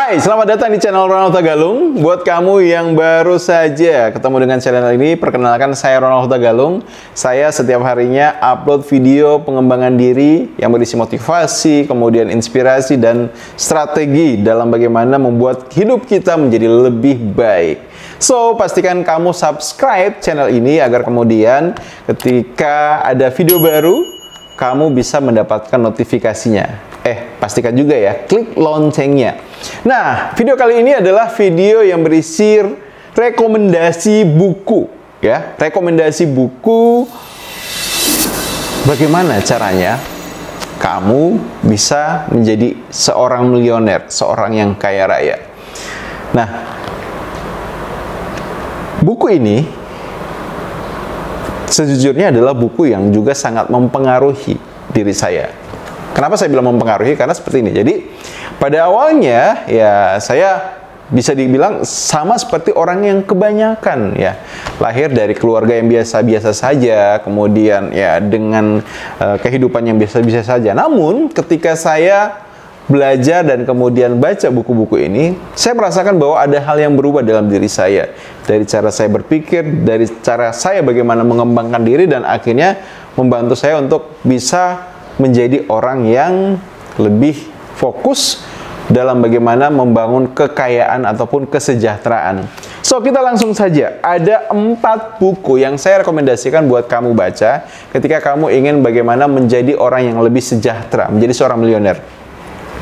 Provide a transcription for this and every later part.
Hai, selamat datang di channel Ronald Hutagalung. Buat kamu yang baru saja ketemu dengan channel ini, perkenalkan saya Ronald Hutagalung. Saya setiap harinya upload video pengembangan diri yang berisi motivasi, kemudian inspirasi dan strategi dalam bagaimana membuat hidup kita menjadi lebih baik. So, pastikan kamu subscribe channel ini agar kemudian ketika ada video baru, kamu bisa mendapatkan notifikasinya. Pastikan juga ya, klik loncengnya. Nah, video kali ini adalah video yang berisi rekomendasi buku, ya. Rekomendasi buku bagaimana caranya kamu bisa menjadi seorang milioner, seorang yang kaya raya. Nah, buku ini sejujurnya adalah buku yang juga sangat mempengaruhi diri saya. Kenapa saya bilang mempengaruhi? Karena seperti ini. Jadi, pada awalnya ya saya bisa dibilang sama seperti orang yang kebanyakan ya. Lahir dari keluarga yang biasa-biasa saja, kemudian ya dengan kehidupan yang biasa-biasa saja. Namun, ketika saya belajar dan kemudian baca buku-buku ini, saya merasakan bahwa ada hal yang berubah dalam diri saya. Dari cara saya berpikir, dari cara saya bagaimana mengembangkan diri, dan akhirnya membantu saya untuk bisa menjadi orang yang lebih fokus dalam bagaimana membangun kekayaan ataupun kesejahteraan. So, kita langsung saja. Ada 4 buku yang saya rekomendasikan buat kamu baca ketika kamu ingin bagaimana menjadi orang yang lebih sejahtera, menjadi seorang milioner.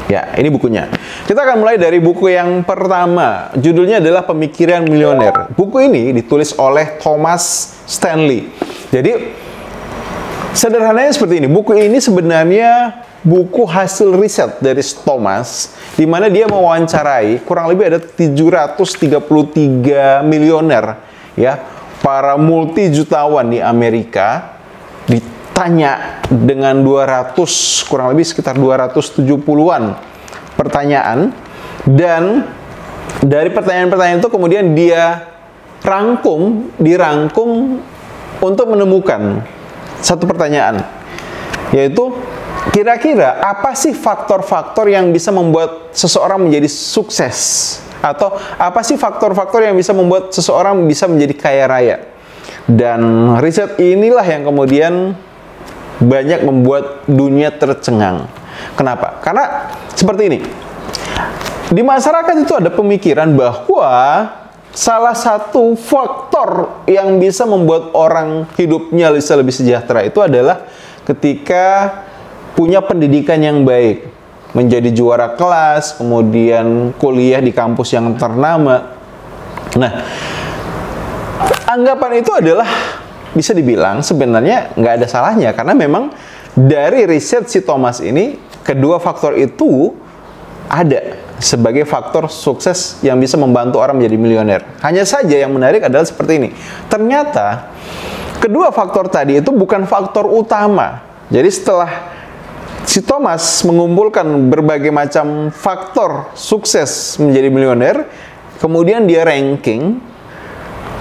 Ya, ini bukunya. Kita akan mulai dari buku yang pertama. Judulnya adalah Pemikiran Milioner. Buku ini ditulis oleh Thomas Stanley. Jadi, sederhananya seperti ini. Buku ini sebenarnya buku hasil riset dari Thomas, di mana dia mewawancarai kurang lebih ada 733 milioner, ya, para multi jutawan di Amerika. Ditanya dengan 200, kurang lebih sekitar 270-an pertanyaan, dan dari pertanyaan-pertanyaan itu kemudian dia dirangkum untuk menemukan satu pertanyaan, yaitu kira-kira apa sih faktor-faktor yang bisa membuat seseorang menjadi sukses, atau apa sih faktor-faktor yang bisa membuat seseorang bisa menjadi kaya raya. Dan riset inilah yang kemudian banyak membuat dunia tercengang. Kenapa? Karena seperti ini, di masyarakat itu ada pemikiran bahwa salah satu faktor yang bisa membuat orang hidupnya bisa lebih sejahtera itu adalah ketika punya pendidikan yang baik, menjadi juara kelas, kemudian kuliah di kampus yang ternama. Nah, anggapan itu adalah bisa dibilang sebenarnya nggak ada salahnya, karena memang dari riset si Thomas ini, kedua faktor itu ada sebagai faktor sukses yang bisa membantu orang menjadi milioner. Hanya saja yang menarik adalah seperti ini. Ternyata kedua faktor tadi itu bukan faktor utama. Jadi setelah si Thomas mengumpulkan berbagai macam faktor sukses menjadi milioner, kemudian dia ranking.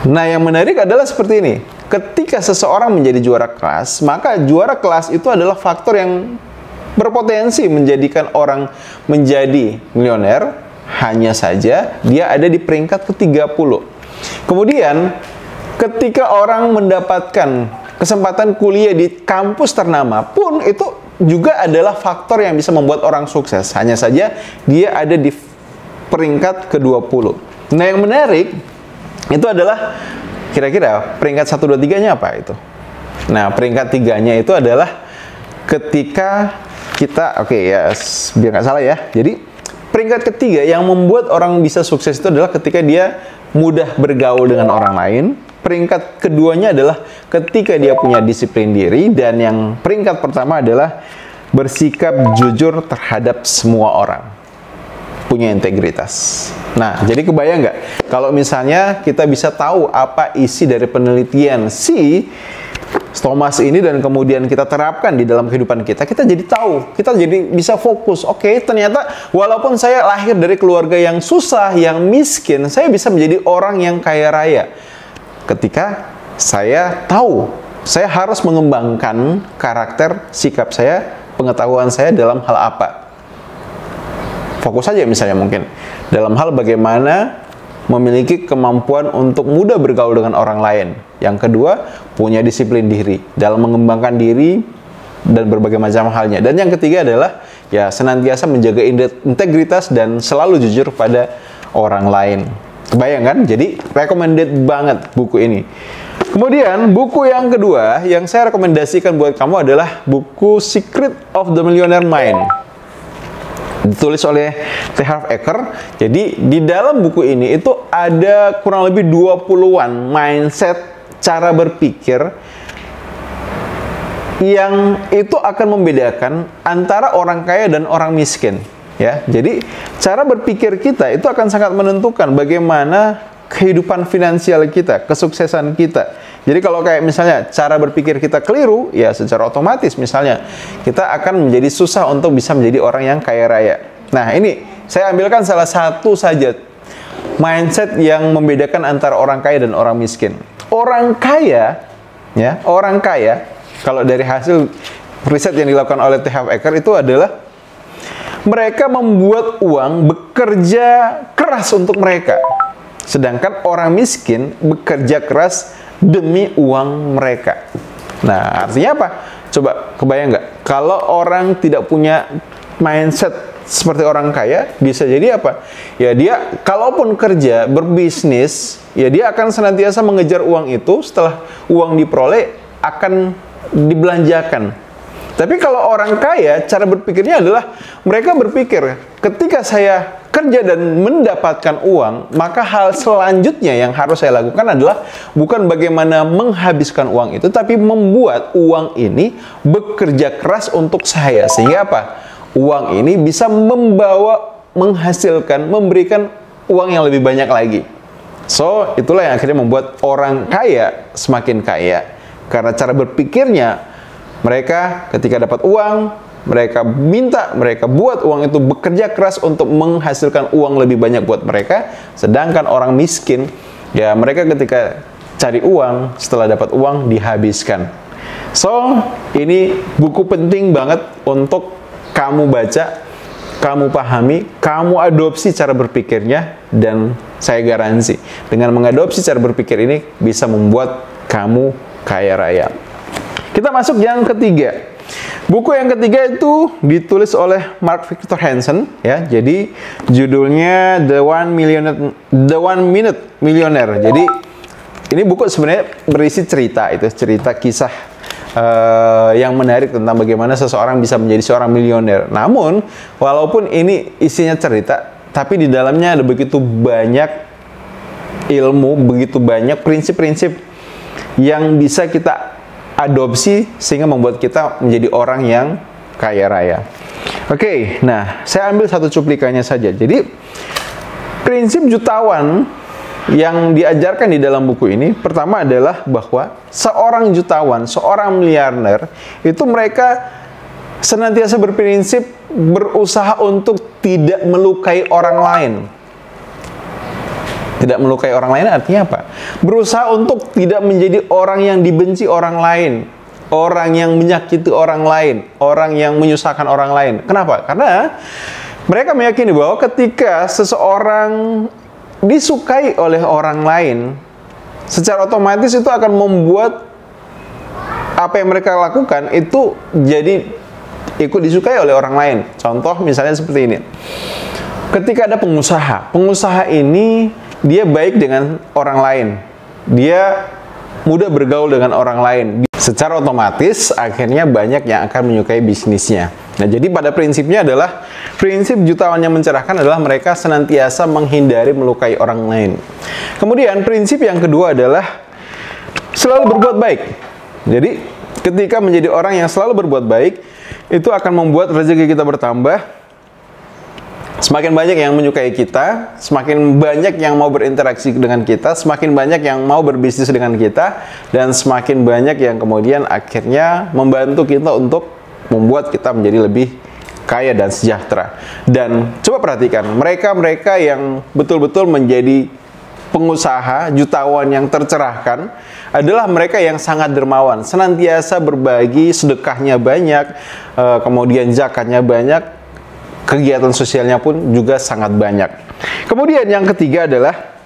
Nah, yang menarik adalah seperti ini. Ketika seseorang menjadi juara kelas, maka juara kelas itu adalah faktor yang berpotensi menjadikan orang menjadi milioner. Hanya saja dia ada di peringkat ke-30. Kemudian ketika orang mendapatkan kesempatan kuliah di kampus ternama pun, itu juga adalah faktor yang bisa membuat orang sukses. Hanya saja dia ada di peringkat ke-20. Nah, yang menarik itu adalah kira-kira peringkat 1, 2, 3-nya apa itu? Nah, peringkat 3-nya itu adalah ketika kita, biar nggak salah ya. Jadi, peringkat ketiga yang membuat orang bisa sukses itu adalah ketika dia mudah bergaul dengan orang lain. Peringkat keduanya adalah ketika dia punya disiplin diri. Dan yang peringkat pertama adalah bersikap jujur terhadap semua orang. Punya integritas. Nah, jadi kebayang nggak? Kalau misalnya kita bisa tahu apa isi dari penelitian si Thomas ini dan kemudian kita terapkan di dalam kehidupan kita, kita jadi tahu, kita jadi bisa fokus. Oke, ternyata walaupun saya lahir dari keluarga yang susah, yang miskin, saya bisa menjadi orang yang kaya raya. Ketika saya tahu, saya harus mengembangkan karakter, sikap saya, pengetahuan saya dalam hal apa. Fokus saja misalnya mungkin dalam hal bagaimana memiliki kemampuan untuk mudah bergaul dengan orang lain. Yang kedua, punya disiplin diri dalam mengembangkan diri dan berbagai macam halnya. Dan yang ketiga adalah ya senantiasa menjaga integritas dan selalu jujur pada orang lain. Kebayang kan? Jadi recommended banget buku ini. Kemudian buku yang kedua yang saya rekomendasikan buat kamu adalah buku Secret of the Millionaire Mind. Ditulis oleh T. Harv Eker. Jadi di dalam buku ini itu ada kurang lebih 20-an mindset cara berpikir yang itu akan membedakan antara orang kaya dan orang miskin. Ya, jadi cara berpikir kita itu akan sangat menentukan bagaimana kehidupan finansial kita, kesuksesan kita. Jadi kalau kayak misalnya cara berpikir kita keliru, ya secara otomatis misalnya kita akan menjadi susah untuk bisa menjadi orang yang kaya raya. Nah ini saya ambilkan salah satu saja mindset yang membedakan antara orang kaya dan orang miskin. Orang kaya, ya orang kaya, kalau dari hasil riset yang dilakukan oleh T. Harv Eker itu adalah mereka membuat uang bekerja keras untuk mereka. Sedangkan orang miskin bekerja keras demi uang mereka. Nah, artinya apa? Coba kebayang nggak? Kalau orang tidak punya mindset seperti orang kaya, bisa jadi apa? Ya dia, kalaupun kerja, berbisnis, ya dia akan senantiasa mengejar uang itu. Setelah uang diperoleh, akan dibelanjakan. Tapi kalau orang kaya, cara berpikirnya adalah mereka berpikir, ketika saya kerja dan mendapatkan uang, maka hal selanjutnya yang harus saya lakukan adalah bukan bagaimana menghabiskan uang itu, tapi membuat uang ini bekerja keras untuk saya. Sehingga apa? Uang ini bisa membawa, menghasilkan, memberikan uang yang lebih banyak lagi. So, itulah yang akhirnya membuat orang kaya semakin kaya. Karena cara berpikirnya, mereka ketika dapat uang, mereka buat uang itu bekerja keras untuk menghasilkan uang lebih banyak buat mereka. Sedangkan orang miskin, ya mereka ketika cari uang, setelah dapat uang dihabiskan. So, ini buku penting banget untuk kamu baca, kamu pahami, kamu adopsi cara berpikirnya, dan saya garansi dengan mengadopsi cara berpikir ini bisa membuat kamu kaya raya. Kita masuk yang ketiga. Buku yang ketiga itu ditulis oleh Mark Victor Hansen, ya. Jadi judulnya The One Minute Millionaire. Jadi ini buku sebenarnya berisi cerita kisah yang menarik tentang bagaimana seseorang bisa menjadi seorang miliuner. Namun walaupun ini isinya cerita, tapi di dalamnya ada begitu banyak ilmu, begitu banyak prinsip-prinsip yang bisa kita adopsi sehingga membuat kita menjadi orang yang kaya raya. Oke, nah saya ambil satu cuplikannya saja. Jadi prinsip jutawan yang diajarkan di dalam buku ini pertama adalah bahwa seorang jutawan, seorang miliarder itu mereka senantiasa berprinsip berusaha untuk tidak melukai orang lain. Tidak melukai orang lain artinya apa? Berusaha untuk tidak menjadi orang yang dibenci orang lain, orang yang menyakiti orang lain, orang yang menyusahkan orang lain. Kenapa? Karena mereka meyakini bahwa ketika seseorang disukai oleh orang lain, secara otomatis itu akan membuat apa yang mereka lakukan itu jadi ikut disukai oleh orang lain. Contoh misalnya seperti ini. Ketika ada pengusaha ini dia baik dengan orang lain, dia mudah bergaul dengan orang lain. Secara otomatis akhirnya banyak yang akan menyukai bisnisnya. Nah, jadi pada prinsipnya adalah prinsip jutawan yang mencerahkan adalah mereka senantiasa menghindari melukai orang lain. Kemudian prinsip yang kedua adalah selalu berbuat baik. Jadi ketika menjadi orang yang selalu berbuat baik, itu akan membuat rezeki kita bertambah. Semakin banyak yang menyukai kita, semakin banyak yang mau berinteraksi dengan kita, semakin banyak yang mau berbisnis dengan kita, dan semakin banyak yang kemudian akhirnya membantu kita untuk membuat kita menjadi lebih kaya dan sejahtera. Dan coba perhatikan, mereka-mereka yang betul-betul menjadi pengusaha, jutawan yang tercerahkan, adalah mereka yang sangat dermawan, senantiasa berbagi, sedekahnya banyak, kemudian zakatnya banyak, kegiatan sosialnya pun juga sangat banyak. Kemudian yang ketiga adalah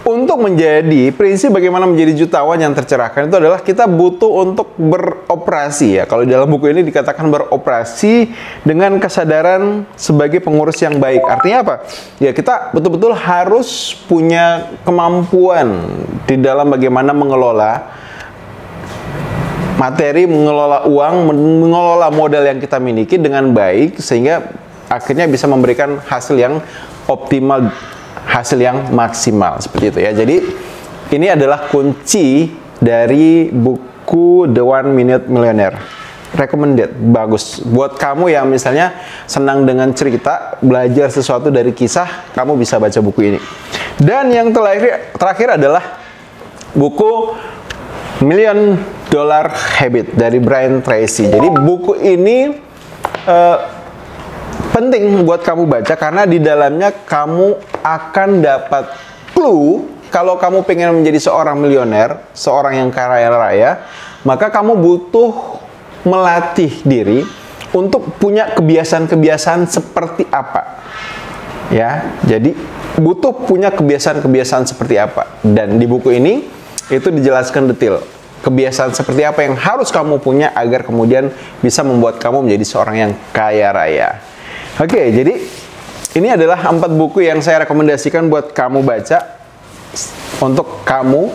untuk menjadi prinsip bagaimana menjadi jutawan yang tercerahkan itu adalah kita butuh untuk beroperasi ya. Kalau di dalam buku ini dikatakan beroperasi dengan kesadaran sebagai pengurus yang baik. Artinya apa? Ya kita betul-betul harus punya kemampuan di dalam bagaimana mengelola materi, mengelola uang, mengelola modal yang kita miliki dengan baik sehingga akhirnya bisa memberikan hasil yang optimal, hasil yang maksimal seperti itu ya. Jadi ini adalah kunci dari buku The 1 Minute Millionaire. Recommended, bagus buat kamu yang misalnya senang dengan cerita, belajar sesuatu dari kisah, kamu bisa baca buku ini. Dan yang terakhir adalah buku $1 Million Habit dari Brian Tracy. Jadi buku ini penting buat kamu baca karena di dalamnya kamu akan dapat clue kalau kamu pengen menjadi seorang milioner, seorang yang kaya raya, maka kamu butuh melatih diri untuk punya kebiasaan-kebiasaan seperti apa. Ya, jadi butuh punya kebiasaan-kebiasaan seperti apa. Dan di buku ini itu dijelaskan detail. Kebiasaan seperti apa yang harus kamu punya agar kemudian bisa membuat kamu menjadi seorang yang kaya raya. Oke, jadi ini adalah 4 buku yang saya rekomendasikan buat kamu baca untuk kamu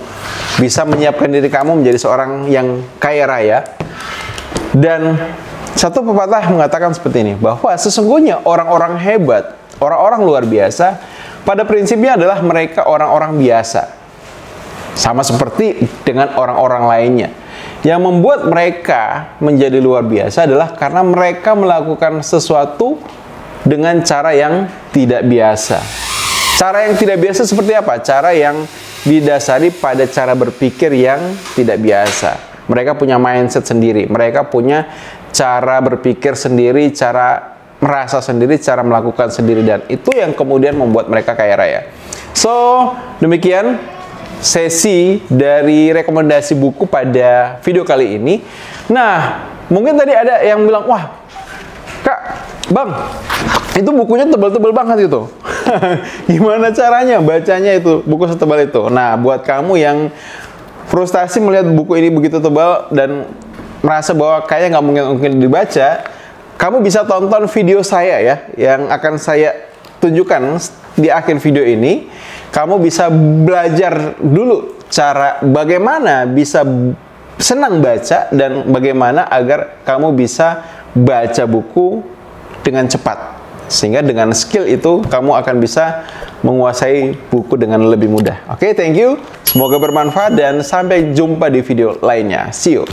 bisa menyiapkan diri kamu menjadi seorang yang kaya raya. Dan satu pepatah mengatakan seperti ini, bahwa sesungguhnya orang-orang hebat, orang-orang luar biasa, pada prinsipnya adalah mereka orang-orang biasa. Sama seperti dengan orang-orang lainnya. Yang membuat mereka menjadi luar biasa adalah karena mereka melakukan sesuatu dengan cara yang tidak biasa. Cara yang tidak biasa seperti apa? Cara yang didasari pada cara berpikir yang tidak biasa. Mereka punya mindset sendiri, mereka punya cara berpikir sendiri, cara merasa sendiri, cara melakukan sendiri, dan itu yang kemudian membuat mereka kaya raya. So, demikian sesi dari rekomendasi buku pada video kali ini. Nah, mungkin tadi ada yang bilang, wah, Kak, Bang, itu bukunya tebal-tebal banget gitu. Gimana caranya bacanya itu, buku setebal itu? Nah, buat kamu yang frustasi melihat buku ini begitu tebal dan merasa bahwa kayaknya nggak mungkin dibaca, kamu bisa tonton video saya ya, yang akan saya tunjukkan di akhir video ini. Kamu bisa belajar dulu cara bagaimana bisa senang baca dan bagaimana agar kamu bisa baca buku dengan cepat. Sehingga dengan skill itu kamu akan bisa menguasai buku dengan lebih mudah. Oke, thank you. Semoga bermanfaat dan sampai jumpa di video lainnya. See you.